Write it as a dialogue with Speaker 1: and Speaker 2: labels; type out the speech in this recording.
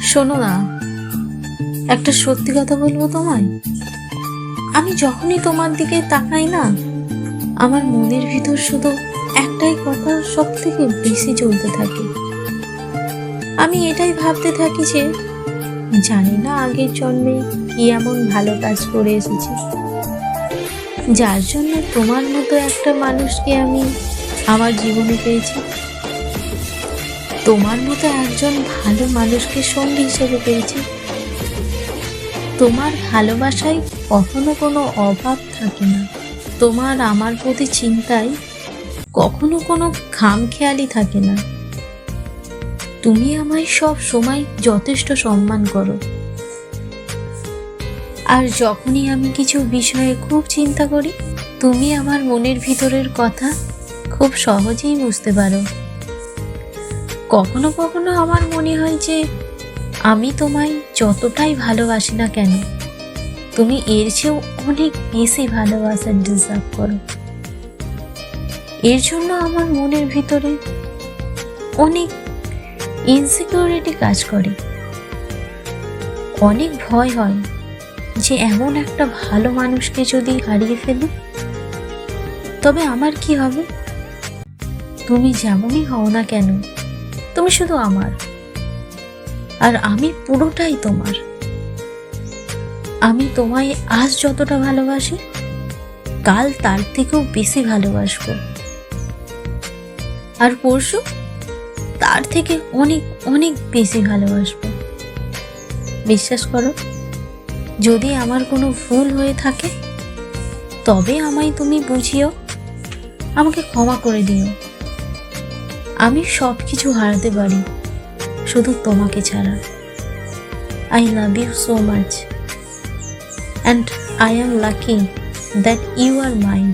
Speaker 1: শোনো না, একটা সত্যি কথা বলবো তোমায়। আমি যখনই তোমার দিকে তাকাই না, আমার মনের ভিতর শুধু একটাই কথা সব থেকে বেশি চলতে থাকে। আমি এটাই ভাবতে থাকি যে জানি না আগের জন্মে কি এমন ভালো কাজ করে এসেছি, যার জন্য তোমার মতো একটা মানুষকে আমি আমার জীবনে পেয়েছি, তোমার মতো একজন ভালো মানুষকে সঙ্গী হিসেবে পেয়েছি। তোমার ভালোবাসায় কখনো কোনো অভাব থাকে না, তোমার আমার প্রতি চিন্তায় কখনো কোনো খামখেয়ালি থাকে না। তুমি আমায় সব সময় যথেষ্ট সম্মান করো, আর যখনই আমি কিছু বিষয়ে খুব চিন্তা করি, তুমি আমার মনের ভিতরের কথা খুব সহজেই বুঝতে পারো। কখনো কখনো আমার মনে হয় যে আমি তোমায় যতটাই ভালোবাসি না কেন, তুমি এর চেয়েও অনেক বেশি ভালোবাসা ডিজার্ভ করো। এর জন্য আমার মনের ভিতরে অনেক ইনসিকিউরিটি কাজ করে, অনেক ভয় হয় যে এমন একটা ভালো মানুষকে যদি হারিয়ে ফেলি তবে আমার কি হবে। তুমি যেমনই হও না কেন, তুমি শুধু আমার, আর আমি পুরোটাই তোমার। আমি তোমায় আজ যতটা ভালোবাসি, কাল তার থেকেও বেশি ভালোবাসবো, আর পরশু তার থেকে অনেক অনেক বেশি ভালোবাসবো। বিশ্বাস করো, যদি আমার কোনো ভুল হয়ে থাকে তবে আমায় তুমি বুঝিও, আমাকে ক্ষমা করে দিও। আমি সব কিছু হারাতে পারি, শুধু তোমাকে ছাড়া। I love you so much and I am lucky that you are mine.